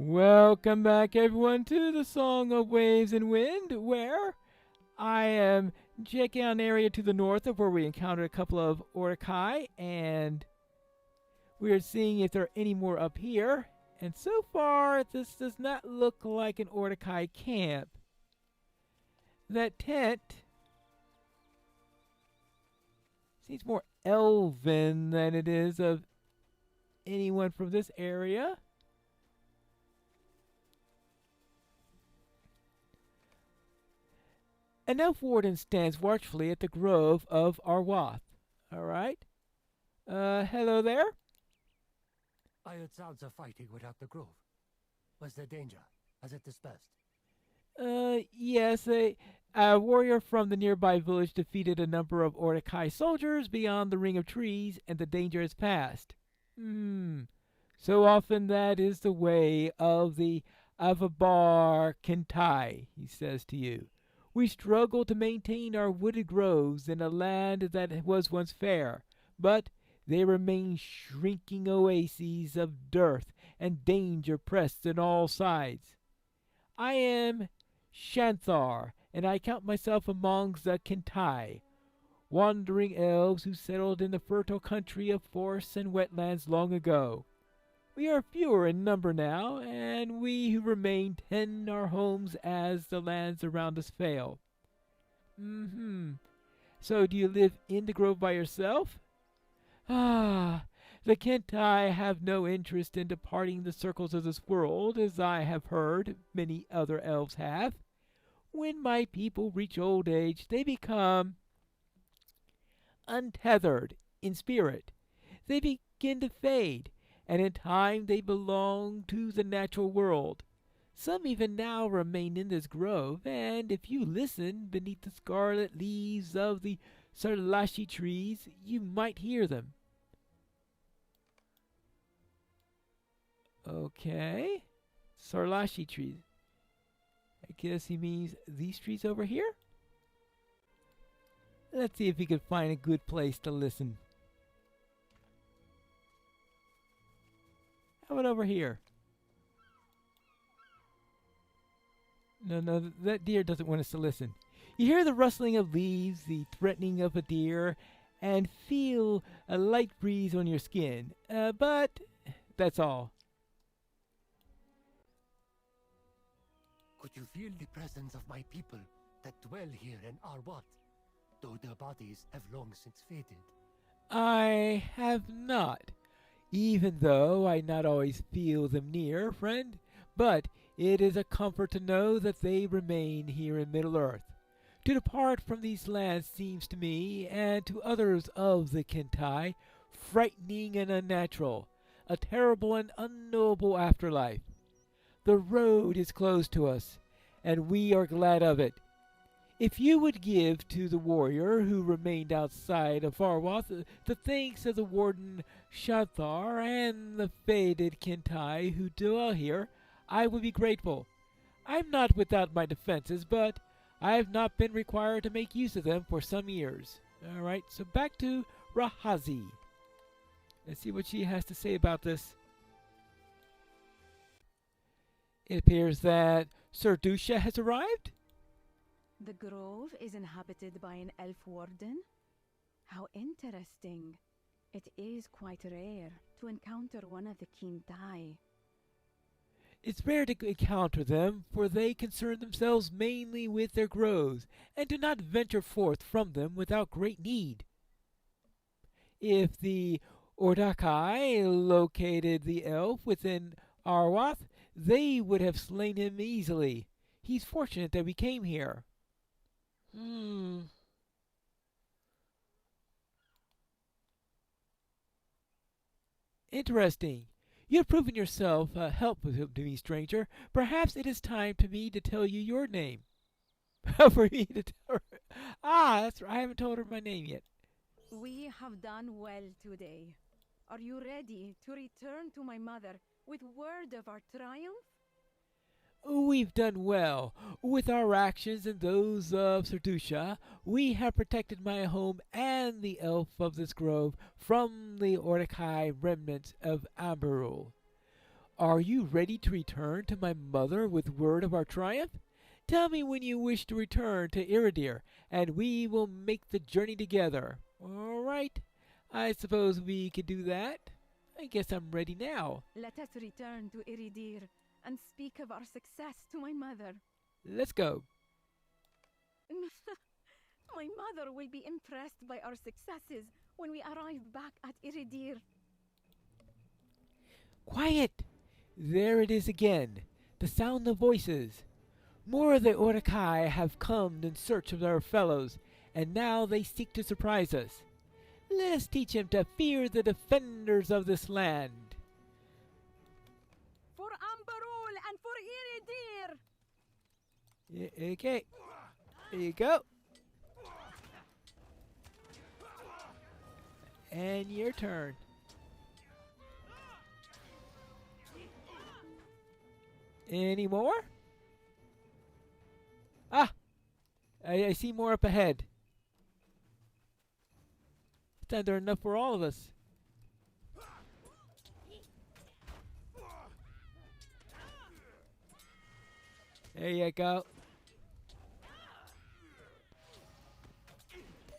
Welcome back, everyone, to the Song of Waves and Wind, where I am checking out an area to the north of where we encountered a couple of Orkai, and we're seeing if there are any more up here. And so far, this does not look like an Orkai camp. That tent seems more elven than it is of anyone from this area. An elf warden stands watchfully at the grove of Arwath. All right. Hello there. I heard sounds of fighting without the grove. Was there danger? Has it dispersed? Yes, a warrior from the nearby village defeated a number of Orkai soldiers beyond the ring of trees, and the danger has passed. So often that is the way of the Avabar Kentai, he says to you. We struggle to maintain our wooded groves in a land that was once fair, but they remain shrinking oases of dearth and danger pressed on all sides. I am Shanthar, and I count myself among the Kentai, wandering elves who settled in the fertile country of forests and wetlands long ago. We are fewer in number now, and we who remain tend our homes as the lands around us fail. So do you live in the grove by yourself? The Kentai have no interest in departing the circles of this world, as I have heard many other elves have. When my people reach old age, they become untethered in spirit. They begin to fade, and in time they belong to the natural world. Some even now remain in this grove, and if you listen beneath the scarlet leaves of the sarlashi trees, you might hear them. Okay. Sarlashi trees. I guess he means these trees over here? Let's see if we can find a good place to listen. How about over here? No, that deer doesn't want us to listen. You hear the rustling of leaves, the threatening of a deer, and feel a light breeze on your skin. But that's all. Could you feel the presence of my people that dwell here in Arwath, though their bodies have long since faded? I have not, even though I not always feel them near, friend. But it is a comfort to know that they remain here in Middle-earth. To depart from these lands seems to me, and to others of the Kentai, frightening and unnatural, a terrible and unknowable afterlife. The road is closed to us, and we are glad of it. If you would give to the warrior who remained outside of Arwath the thanks of the warden Shathar and the faded Kentai who dwell here, I would be grateful. I am not without my defenses, but I have not been required to make use of them for some years. All right, so back to Rahazi. Let's see what she has to say about this. It appears that Sir Dusha has arrived. The grove is inhabited by an elf warden? How interesting. It is quite rare to encounter one of the Kintai. It's rare to encounter them, for they concern themselves mainly with their groves, and do not venture forth from them without great need. If the Ordakai located the elf within Arwath, they would have slain him easily. He's fortunate that we came here. Interesting. You have proven yourself helpful to me, stranger. Perhaps it is time to me to tell you your name. For me to tell her. That's right. I haven't told her my name yet. We have done well today. Are you ready to return to my mother with word of our triumph? We've done well. With our actions and those of Sir Dusha, we have protected my home and the elf of this grove from the Orkai remnants of Amberul. Are you ready to return to my mother with word of our triumph? Tell me when you wish to return to Iridir, and we will make the journey together. All right. I suppose we could do that. I guess I'm ready now. Let us return to Iridir and speak of our success to my mother. Let's go. My mother will be impressed by our successes when we arrive back at Iridir. Quiet! There it is again, the sound of voices. More of the Uruk-hai have come in search of their fellows, and now they seek to surprise us. Let us teach him to fear the defenders of this land. For Umbarul and for Iridir! Okay, there you go. And your turn. Any more? Ah! I see more up ahead. This time there are enough for all of us. There you go.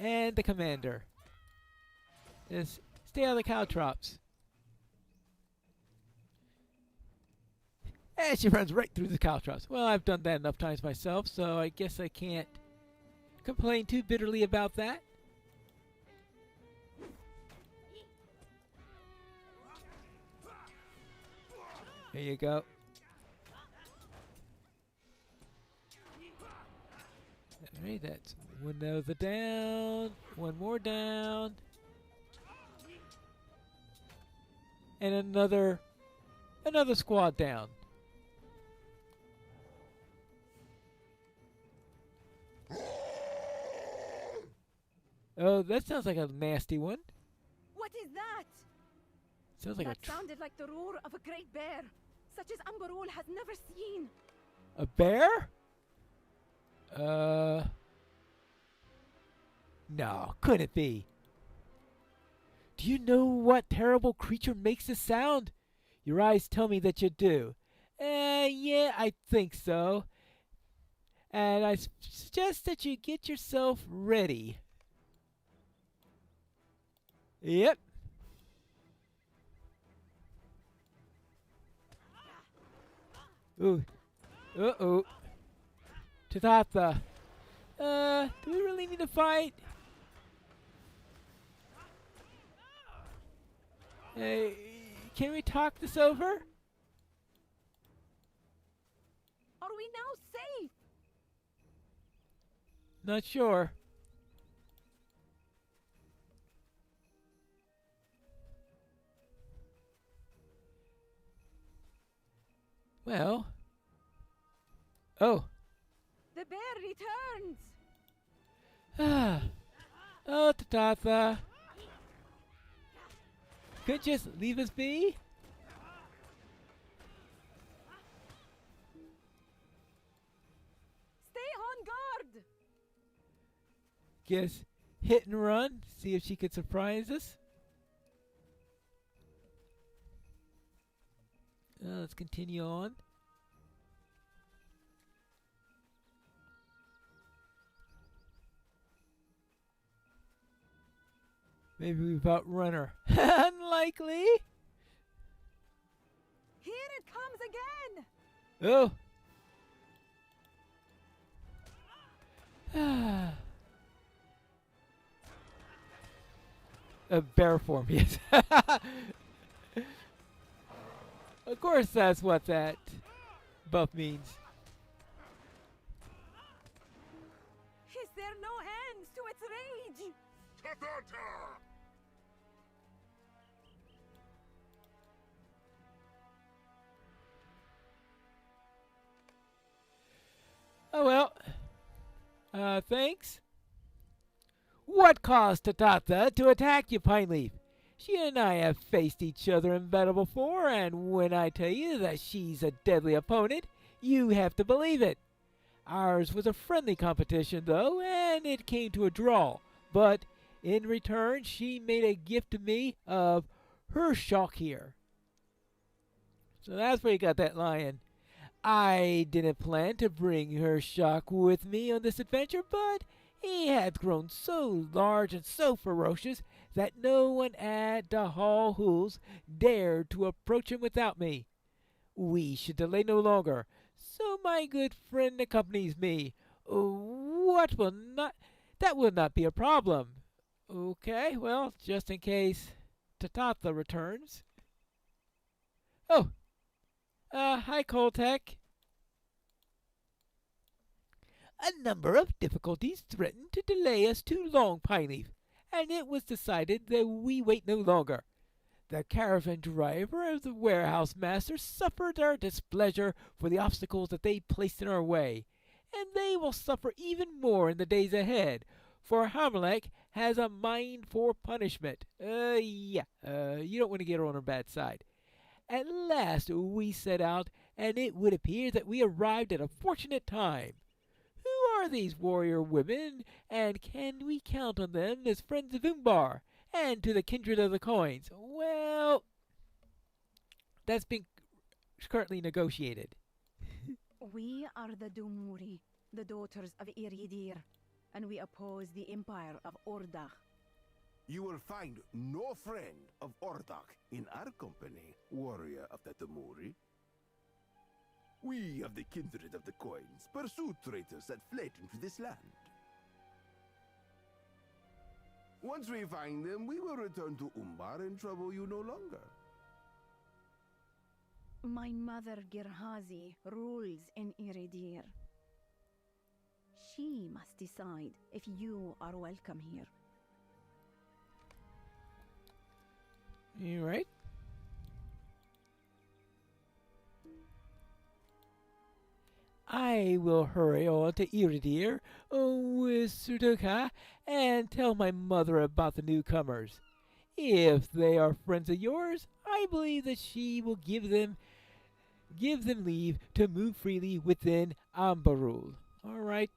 And the commander. Just stay out of the caltrops. And she runs right through the caltrops. Well, I've done that enough times myself, so I guess I can't complain too bitterly about that. There you go. Alright, that's one of the down. One more down. And another squad down. Oh, that sounds like a nasty one. What is that? Sounds like That sounded like the roar of a great bear, such as Umbarul has never seen. a bear? No, couldn't it be? Do you know what terrible creature makes this sound? Your eyes tell me that you do. Yeah, I think so. And I suggest that you get yourself ready. Yep. Ooh. Uh-oh. Tatatha. Do we really need to fight? Hey, can we talk this over? Are we now safe? Not sure. Well. Oh. The bear returns! Ah. Oh, Tatatha. Could you just leave us be? Stay on guard! Guess hit and run. See if she could surprise us. Let's continue on. Maybe we've outrun her. Unlikely. Here it comes again! Oh. A bear form, yes. Of course that's what that buff means. Is there no end to its rage? Oh well. Thanks. What caused Tatatha to attack you, Pineleaf? She and I have faced each other in battle before, and when I tell you that she's a deadly opponent, you have to believe it. Ours was a friendly competition, though, and it came to a draw. But in return, she made a gift to me of her shock here. So that's where you got that lion. I didn't plan to bring her shock with me on this adventure, but he hath grown so large and so ferocious that no one at the Hall Hools dared to approach him without me. We should delay no longer, so my good friend accompanies me. What will not that will not be a problem. Okay, well, just in case Tatatha returns. Oh, hi Coltec. A number of difficulties threatened to delay us too long, Pineleaf, and it was decided that we wait no longer. The caravan driver and the warehouse master suffered our displeasure for the obstacles that they placed in our way, and they will suffer even more in the days ahead, for Hamelek has a mind for punishment. You don't want to get her on her bad side. At last we set out, and it would appear that we arrived at a fortunate time. Who are these warrior women, and can we count on them as friends of Umbar, and to the kindred of the coins? Well, that's been currently negotiated. We are the Dumuri, the daughters of Iridir, and we oppose the empire of Ordach. You will find no friend of Ordach in our company, warrior of the Dumuri. We of the kindred of the coins pursue traitors that fled into this land. Once we find them, we will return to Umbar and trouble you no longer. My mother Girhazi rules in Iridir. She must decide if you are welcome here. You right? I will hurry on to Iridir with Sudoka and tell my mother about the newcomers. If they are friends of yours, I believe that she will give them leave to move freely within Ambarul. All right.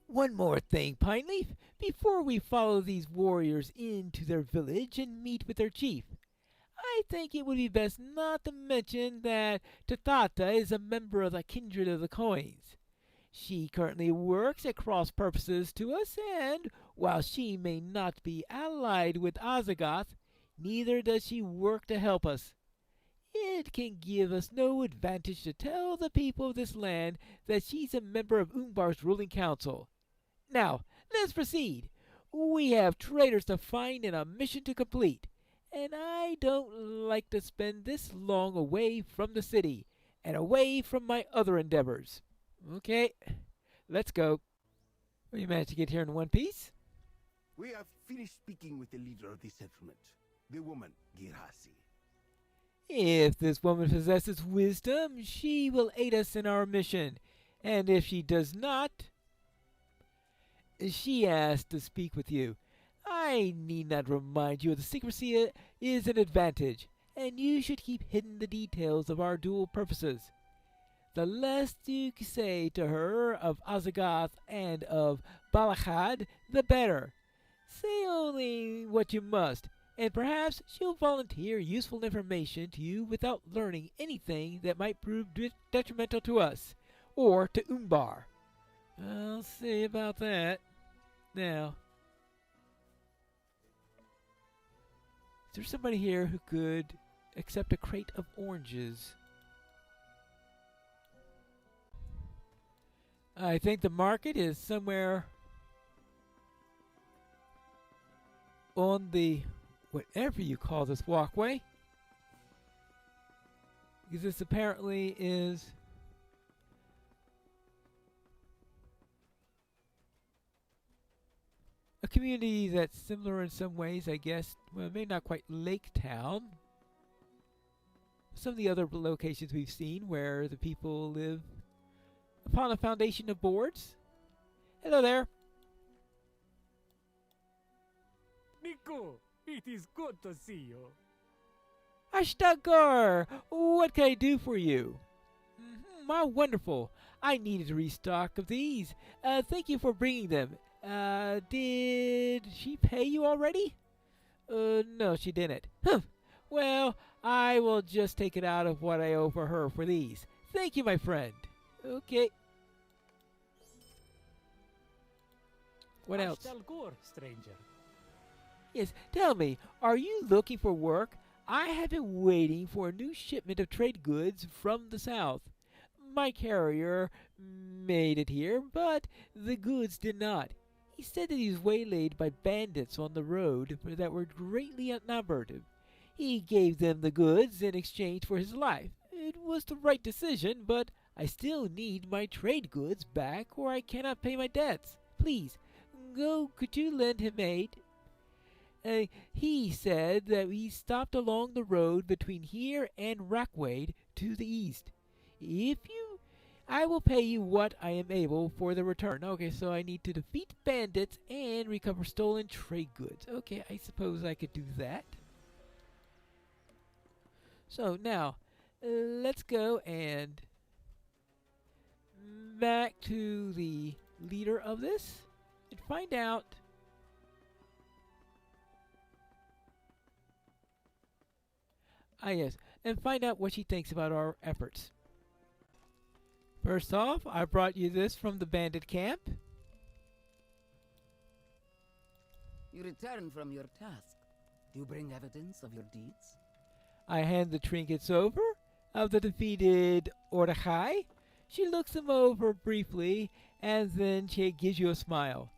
One more thing, Pineleaf, before we follow these warriors into their village and meet with their chief. I think it would be best not to mention that Tatatha is a member of the kindred of the coins. She currently works at cross purposes to us, and while she may not be allied with Azagoth, neither does she work to help us. It can give us no advantage to tell the people of this land that she's a member of Umbar's ruling council. Now, let's proceed. We have traitors to find and a mission to complete, and I don't like to spend this long away from the city and away from my other endeavors. Okay, let's go. We managed to get here in one piece. We have finished speaking with the leader of the settlement, the woman Girhasi. If this woman possesses wisdom, she will aid us in our mission, and if she does not, she asked to speak with you. I need not remind you that secrecy is an advantage, and you should keep hidden the details of our dual purposes. The less you say to her of Azagoth and of Balachad, the better. Say only what you must, and perhaps she'll volunteer useful information to you without learning anything that might prove detrimental to us, or to Umbar. I'll see about that. Now, is there somebody here who could accept a crate of oranges? I think the market is somewhere on the, whatever you call this walkway. Because this apparently is a community that's similar in some ways, I guess. Well, maybe not quite Lake Town. Some of the other locations we've seen where the people live upon a foundation of boards. Hello there. Nico, it is good to see you. Ashtagar, what can I do for you? How wonderful. I needed a restock of these. Thank you for bringing them. Did she pay you already? No, she didn't. Huh. Well, I will just take it out of what I owe for her for these. Thank you, my friend. Okay. What else? Ashtalgor, stranger. Yes, tell me, are you looking for work? I have been waiting for a new shipment of trade goods from the south. My carrier made it here, but the goods did not. He said that he was waylaid by bandits on the road that were greatly outnumbered. He gave them the goods in exchange for his life. It was the right decision, but I still need my trade goods back or I cannot pay my debts. Please, could you lend him aid? He said that he stopped along the road between here and Rackwade to the east. I will pay you what I am able for the return. Okay, so I need to defeat bandits and recover stolen trade goods. Okay, I suppose I could do that. So now, let's go and back to the leader of this and find out. Yes, and find out what she thinks about our efforts. First off, I brought you this from the bandit camp. You return from your task. Do you bring evidence of your deeds? I hand the trinkets over of the defeated Ordachai. She looks them over briefly, and then she gives you a smile.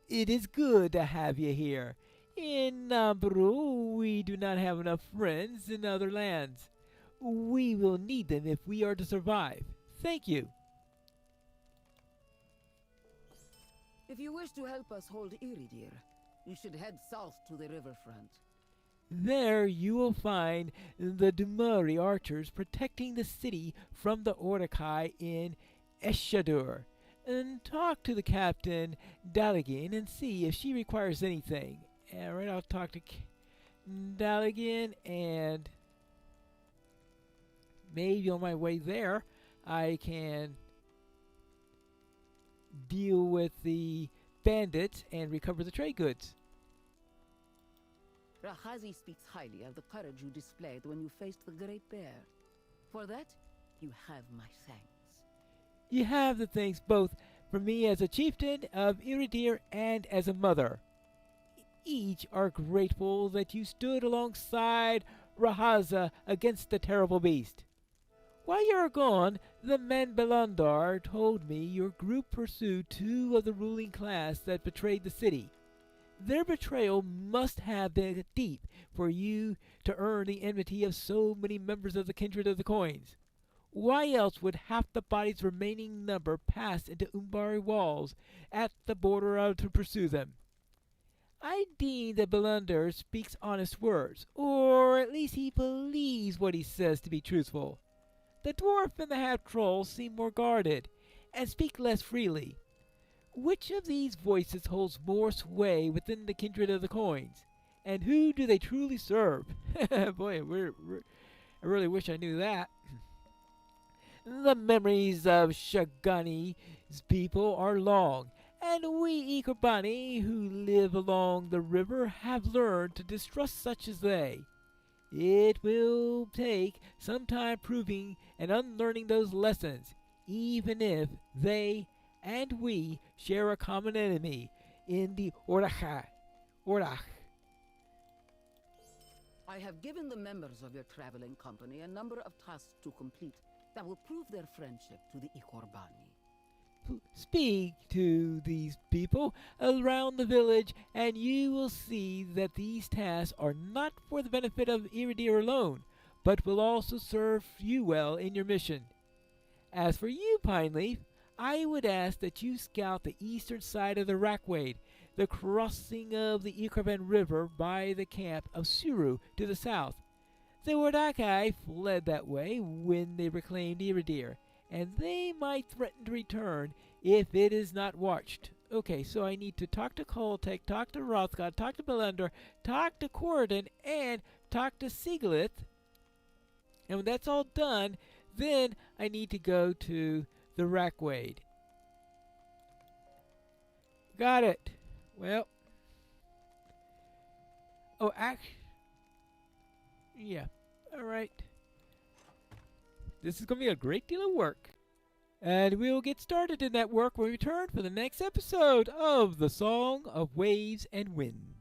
It is good to have you here. In Nambaru, we do not have enough friends in other lands. We will need them if we are to survive. Thank you. If you wish to help us hold Iridir, you should head south to the riverfront. There you will find the Dumuri archers protecting the city from the Ordakai in Eshadur. And talk to the captain, Daligan, and see if she requires anything. Alright, I'll talk to Daligan, and maybe on my way there I can deal with the bandits and recover the trade goods. Rahazi speaks highly of the courage you displayed when you faced the Great Bear. For that, you have my thanks. You have the thanks both for me as a chieftain of Iridir and as a mother. Each are grateful that you stood alongside Rahaza against the terrible beast. While you are gone, the men Belandar told me your group pursued two of the ruling class that betrayed the city. Their betrayal must have been deep for you to earn the enmity of so many members of the Kindred of the Coins. Why else would half the body's remaining number pass into Umbari walls at the border to pursue them? I deem that Belandar speaks honest words, or at least he believes what he says to be truthful. The dwarf and the half-troll seem more guarded, and speak less freely. Which of these voices holds more sway within the Kindred of the Coins? And who do they truly serve? Boy, I really wish I knew that. The memories of Shagani's people are long, and we Ikorbani who live along the river have learned to distrust such as they. It will take some time proving and unlearning those lessons, even if they and we share a common enemy in the Ordach. I have given the members of your traveling company a number of tasks to complete that will prove their friendship to the Ikorbani. Speak to these people around the village, and you will see that these tasks are not for the benefit of Iridir alone, but will also serve you well in your mission. As for you, Pineleaf, I would ask that you scout the eastern side of the Rackwade, the crossing of the Ikarban River by the camp of Suru to the south. The Wardakai fled that way when they reclaimed Iridir, and they might threaten to return if it is not watched. Okay, so I need to talk to Koltek, talk to Rothgod, talk to Belandar, talk to Corridon, and talk to Siglith. And when that's all done, then I need to go to the Rackwade. Got it. Well. Oh, yeah. Alright. This is going to be a great deal of work. And we'll get started in that work when we return for the next episode of The Song of Waves and Wind.